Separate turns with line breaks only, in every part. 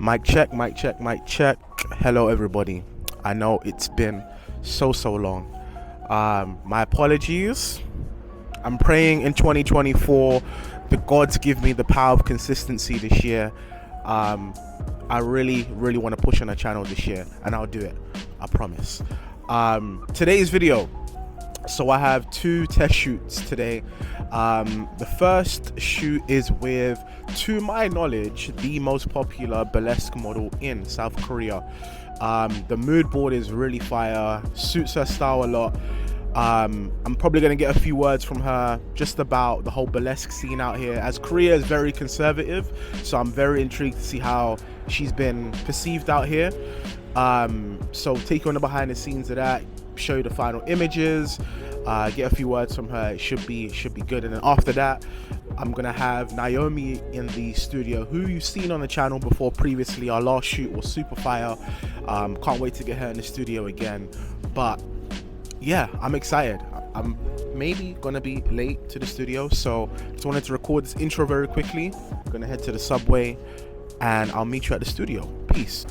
Mic check, mic check, mic check. Hello, everybody. I know it's been so long. My apologies. I'm praying in 2024 the gods give me the power of consistency this year. I really want to push on a channel this year, and I'll do it. I promise. Today's video. So I have two test shoots today. The first shoot is with, to my knowledge, the most popular burlesque model in South Korea. The mood board is really fire, suits her style a lot. I'm probably going to get a few words from her just about the whole burlesque scene out here, as Korea is very conservative, so I'm very intrigued to see how she's been perceived out here. So take you on the behind the scenes of that, show you the final images, get a few words from her. It should be good. And then after that, I'm gonna have Naomi in the studio, who you've seen on the channel before previously. Our last shoot was super fire. Can't wait to get her in the studio again. But yeah, I'm excited. I'm maybe gonna be late to the studio, so just wanted to record this intro very quickly. I'm gonna head to the subway and I'll meet you at the studio. Peace.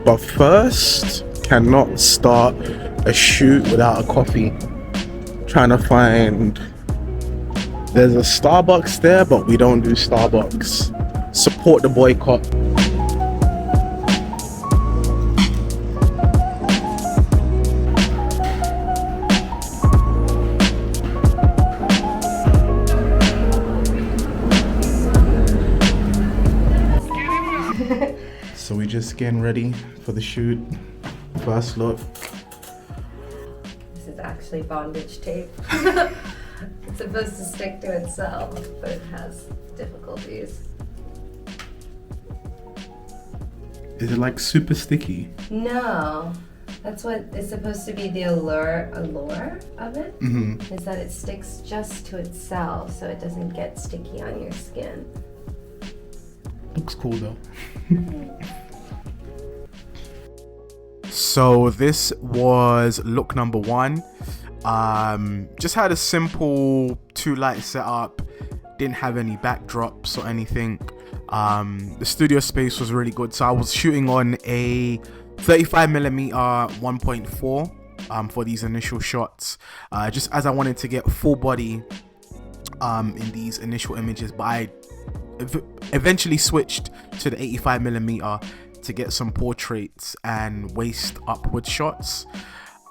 But first, cannot start a shoot without a coffee. Trying to find, there's a Starbucks there, but we don't do Starbucks. Support the boycott. So we're just getting ready for the shoot. First look.
This is actually bondage tape. It's supposed to stick to itself, but it has difficulties.
Is it like super sticky?
No, that's what is supposed to be the allure of it, is that it sticks just to itself so it doesn't get sticky on your skin.
Looks cool though. So this was look number one. Just had a simple 2-light setup, didn't have any backdrops or anything. The studio space was really good, so I was shooting on a 35mm 1.4 for these initial shots, just as I wanted to get full body in these initial images, but I eventually switched to the 85mm to get some portraits and waist upward shots.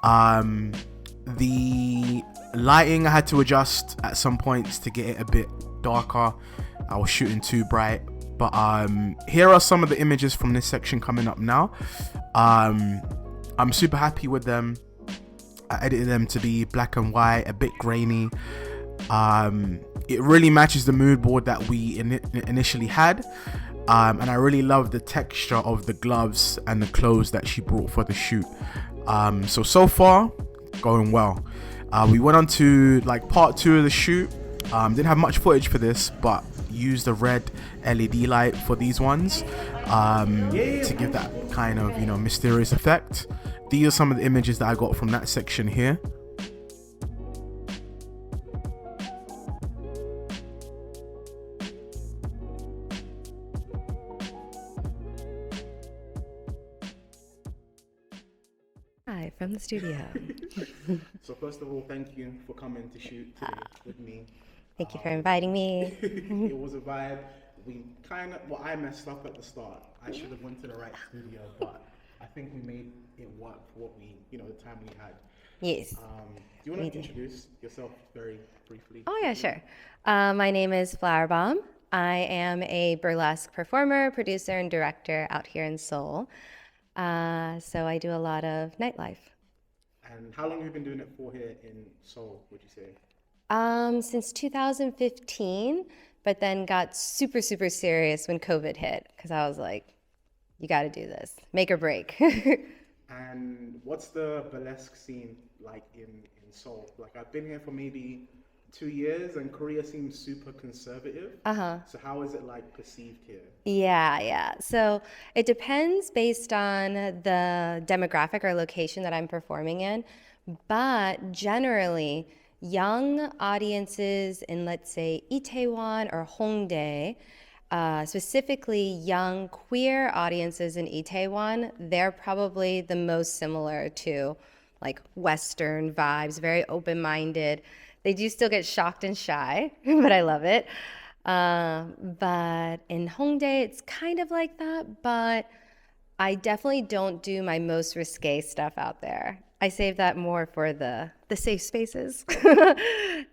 The lighting I had to adjust at some points to get it a bit darker. I was shooting too bright, but here are some of the images from this section coming up now. I'm super happy with them. I edited them to be black and white, a bit grainy. It really matches the mood board that we initially had, and I really love the texture of the gloves and the clothes that she brought for the shoot. So far going well. We went on to like part 2 of the shoot. Didn't have much footage for this, but used a red LED light for these ones to give that kind of, you know, mysterious effect. These are some of the images that I got from that section here.
Hi, from the studio.
So first of all, thank you for coming to shoot today with me.
Thank you for inviting me.
It was a vibe. We kind of, well, I messed up at the start. I should have went to the right studio, but I think we made it work for what we, you know, the time we had.
Yes.
Do you want to introduce yourself very briefly?
Oh yeah, sure. My name is Flowerbomb. I am a burlesque performer, producer, and director out here in Seoul. So I do a lot of nightlife.
And how long have you been doing it for here in Seoul, would you say?
Since 2015, but then got super serious when COVID hit, because I was like, you got to do this, make or break.
And what's the burlesque scene like in Seoul? Like, I've been here for maybe 2 years, and Korea seems super conservative. So how is it like perceived here?
Yeah. So it depends based on the demographic or location that I'm performing in. But generally, young audiences in, let's say, Itaewon or Hongdae, specifically young queer audiences in Itaewon, they're probably the most similar to like Western vibes, very open-minded. They do still get shocked and shy, but I love it. But in Hongdae, it's kind of like that, but I definitely don't do my most risque stuff out there. I save that more for the safe spaces.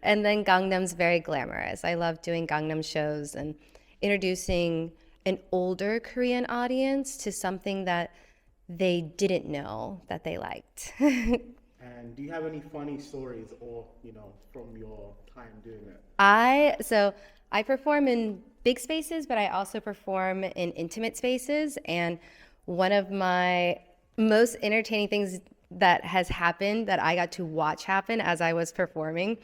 And then Gangnam's very glamorous. I love doing Gangnam shows and introducing an older Korean audience to something that they didn't know that they liked.
And do you have any funny stories or, from your time doing it?
I perform in big spaces, but I also perform in intimate spaces. And one of my most entertaining things that has happened that I got to watch happen as I was performing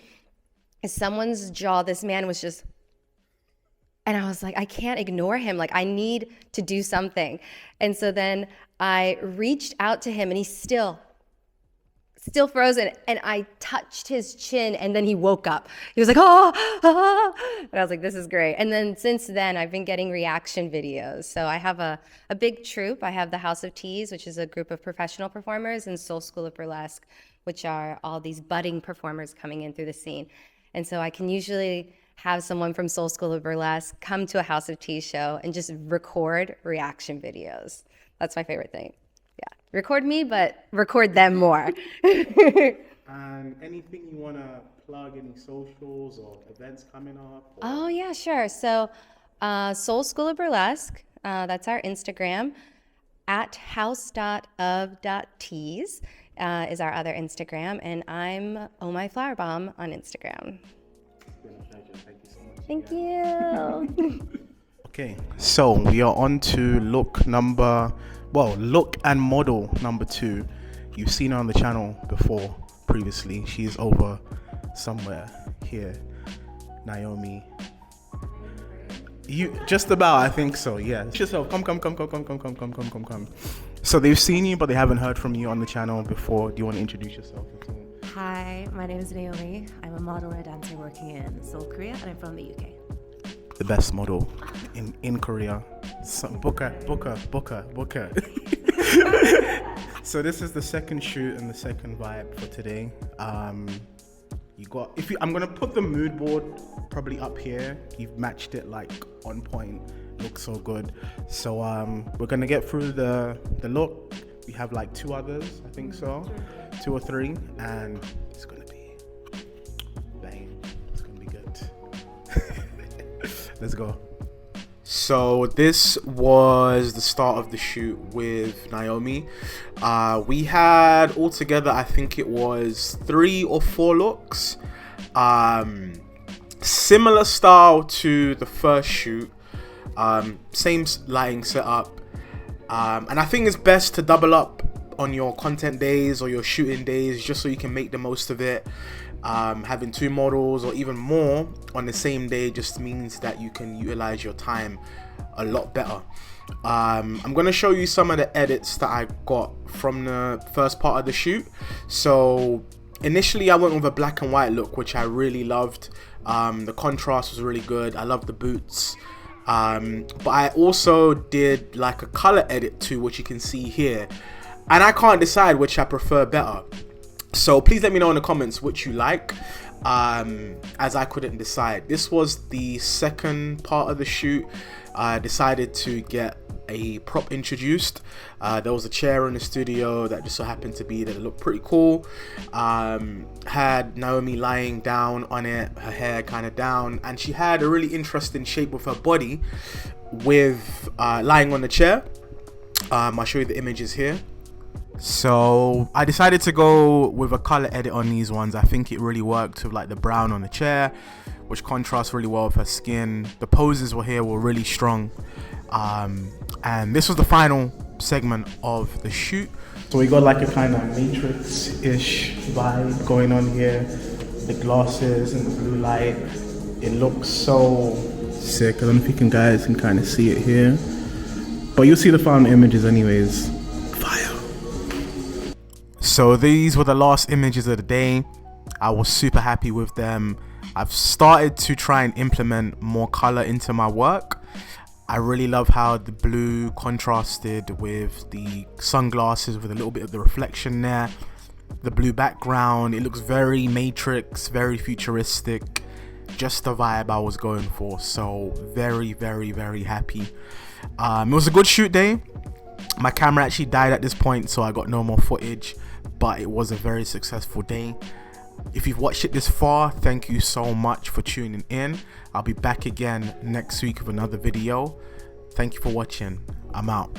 is someone's jaw. This man was just, and I was like, I can't ignore him. Like, I need to do something. And so then I reached out to him, and he's still frozen, and I touched his chin, and then he woke up. He was like, oh. And I was like, this is great. And then since then, I've been getting reaction videos. So I have a big troupe. I have the House of Teas, which is a group of professional performers, and Seoul School of Burlesque, which are all these budding performers coming in through the scene. And so I can usually have someone from Seoul School of Burlesque come to a House of Teas show and just record reaction videos. That's my favorite thing. Record me, but record them more.
And anything you want to plug, any socials or events coming up?
Oh, yeah, sure. So Seoul School of Burlesque, that's our Instagram. At house.of.tees is our other Instagram. And I'm Oh My Flowerbomb on Instagram.
It's been a pleasure. Thank you so much.
Thank you.
Okay, so we are on to look and model number 2. You've seen her on the channel before, previously. She's over somewhere here. Naomi. You just about, I think so, yeah. Yourself. Come. So they've seen you, but they haven't heard from you on the channel before. Do you want to introduce yourself?
Hi, my name is Naomi. I'm a model and a dancer working in Seoul, Korea, and I'm from the UK.
The best model in Korea. So, Booker. So this is the second shoot and the second vibe for today. I'm gonna put the mood board probably up here. You've matched it like on point. Looks so good. So we're gonna get through the look. We have like 2 others, I think so, 2 or 3, and it's gonna be bang. It's gonna be good. Let's go. So this was the start of the shoot with Naomi. We had altogether, I think it was 3 or 4 looks. Similar style to the first shoot. Same lighting setup. And I think it's best to double up on your content days or your shooting days just so you can make the most of it. Having 2 models or even more on the same day just means that you can utilize your time a lot better. I'm going to show you some of the edits that I got from the first part of the shoot. So initially I went with a black and white look, which I really loved. The contrast was really good. I love the boots. But I also did like a color edit too, which you can see here. And I can't decide which I prefer better. So please let me know in the comments which you like, as I couldn't decide. This was the second part of the shoot. I decided to get a prop introduced. There was a chair in the studio that just so happened to be that it looked pretty cool. Had Naomi lying down on it, her hair kind of down, and she had a really interesting shape with her body with lying on the chair. I'll show you the images here. So I decided to go with a color edit on these ones. I think it really worked with like the brown on the chair, which contrasts really well with her skin. The poses were really strong. And this was the final segment of the shoot. So we got like a kind of Matrix-ish vibe going on here. the glasses and the blue light. It looks so sick. I don't know if you guys can kind of see it here, but you'll see the final images anyways. Fire. So these were the last images of the day. I was super happy with them. I've started to try and implement more color into my work. I really love how the blue contrasted with the sunglasses with a little bit of the reflection there. The blue background, it looks very Matrix, very futuristic. Just the vibe I was going for. So very, very, very happy. It was a good shoot day. My camera actually died at this point, so I got no more footage, but it was a very successful day. If you've watched it this far, thank you so much for tuning in. I'll be back again next week with another video. Thank you for watching. I'm out.